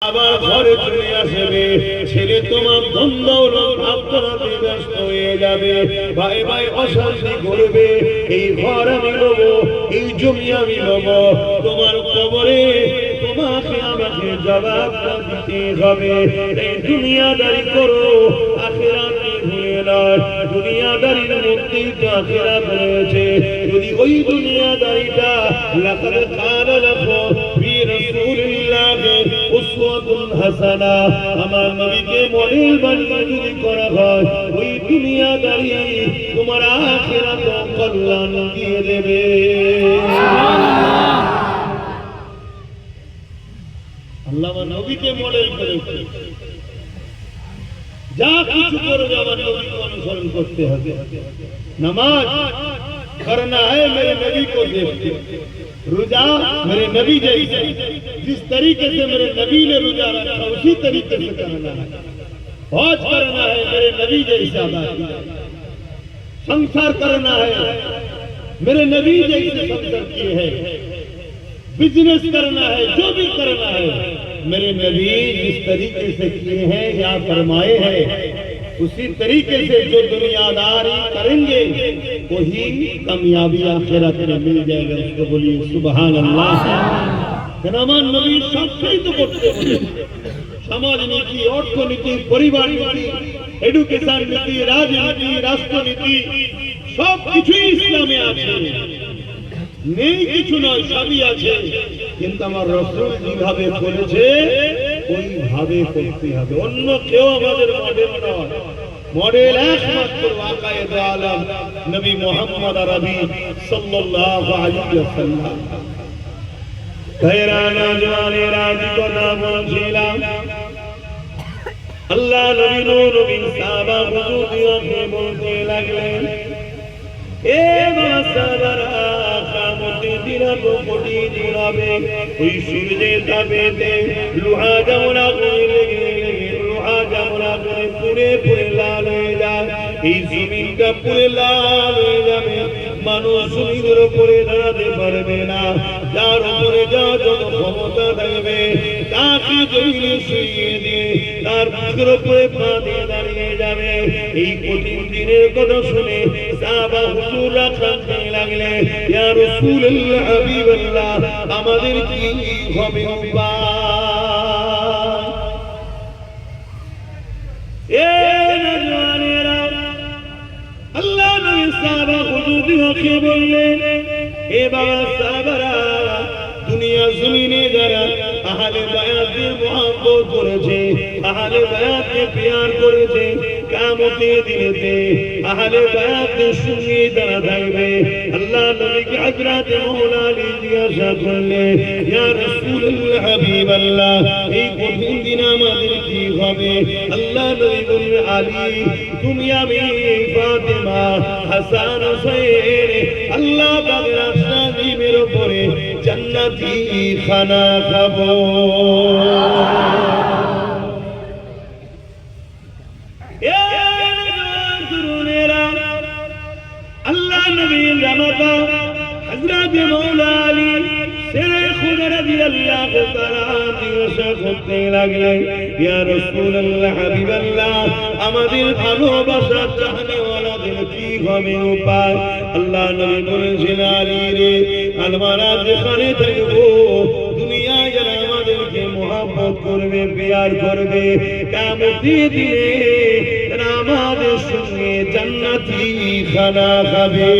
আবার ঘরে চলে আসবে, ছেলে তোমার ধন দৌলত ভাগ করাতে ব্যস্ত হয়ে যাবে, ভাই ভাই অশান্তি করবে, এই ঘর আমি নেব, এই জমি আমি নেব, তোমার কবরে তোমাকে আমাকে জবাব দিতে হবে। এই দুনিয়াদারি করো, আখিরাতে ভুলে নয়, দুনিয়াদারির মধ্যেই তো আখিরাত রয়েছে। যদি ওই দুনিয়াদারিটা লাকাদ কানা লাকুম ফি রাসূলিল্লাহি উসওয়াতুন হাসানা, আমার নবীকে মডেল বানিয়ে যদি করা হয়, ওই দুনিয়াদারি তোমার আখিরাত কল্যাণ দিয়ে দেবে। আল্লাহ নবীকে মডেল করেছে, যা কিছু করবে আমার নবীকে অনুসরণ করতে হবে। नमाज करना है मेरे नबी को देख के, रोजा मेरे नबी जैसे, जिस तरीके से मेरे नबी ने रोजा रखा उसी तरीके से करना है। हज करना है मेरे नबी जैसा, संसार करना है मेरे नबी जैसे संसार किए हैं, बिजनेस करना है, जो भी करना है मेरे नबी जिस तरीके से किए हैं या फरमाए हैं, उसी तरीके से जो दुनियादारी करेंगे वही कामयाबी आखिरत में मिल जाएगा। उसको बोलिए सुभान अल्लाह। আমার নবী সবটাই তো করতে হবে, সমাজ নীতি, অর্থনীতি, পরিবার নীতি, এডুকেশন নীতি, রাজনীতি, রাষ্ট্রনীতি সব কিছুই ইসলামে আছে, নেই কিছু নয়, সবই আছে। কিন্তু আমার রাসূল যেভাবে করেছে ওইভাবে করতে হবে, অন্য কেউ আমাদের মডেল নয়। মডেল একমাত্র আকায়ে দো আলম নবী মুহাম্মদ আরবি সাল্লাল্লাহু আলাইহি ওয়াসাল্লাম। গায়রানা জওয়ানেরা যে কথা বলছিলাম, আল্লাহ নবী নবী সাহাবা হুজুর বলতে লাগলেন, এ মাসাবারা কামতের দিন কোটি দিন হবে, ওই সূর্যের তাপেতে লোহা যেমন আগুনে লেগে লোহা যেমন আগুনে পুড়ে পুড়ে লাল হয়ে যায়, এই জমিনটা পুড়ে লাল হয়ে যাবে, মানুষ জমিনের উপরে দাঁড়াতে পারবে না, যার উপরে যা যত ক্ষমতা থাকবে তাকে জমিনে শুইয়ে দিয়ে তার বুকের উপরে পা দিয়ে দাঁড়িয়ে যাবে। এই কঠিন দিনের কথা শুনে সাহাবা হুজুররা কাঁদতে লাগলেন, ইয়া রাসূলুল্লাহ হাবিবাল্লাহ, আমাদের কি হবে উপায়? এ নওজওয়ানেরা, আল্লাহ নবী সাহাবা হুজুরদেরকে বললেন, এ বাবা সাহাবারা, দুনিয়া জমিনে যারা আহলে বায়াতের মুহাব্বত করেছে, আহলে বায়াতকে প্যার করেছে, কিয়ামতের দিনেতে আহলে বায়াতের সঙ্গে যারা থাকবে, আল্লাহ নবীকে হযরত মাওলা আলী জিজ্ঞাসা করলেন, ইয়া রাসূলুল্লাহ হাবিবাল্লাহ, এই কঠিন দিন আমাদের কি হবে? আল্লাহ নবী বললেন, আলী, তুমি আমি ফাতেমা হাসান হুসাইন আল্লাহ পাকের আশীর্বাদের উপরে জান্নাতি খানা খাবো। আল্লাহ নবীর জামাতা হযরত মাওলা আলী শেরে খুদা রাদিয়াল্লাহু তাআলা জিজ্ঞাসা করতে লাগলেন, ইয়া রাসূলুল্লাহ হাবিবাল্লাহ, আমাদের ভালোবাসা চাহনেওয়ালাদের কি হবে উপায়? আল্লাহ নবী বলেছেন, আলী রে, আমরা যেখানে থাকবো দুনিয়ায় যারা আমাদেরকে মুহাব্বত করবে, প্যার করবে, কিয়ামতের দিনে তারা আমাদের সঙ্গে জান্নাতি খানা খাবে।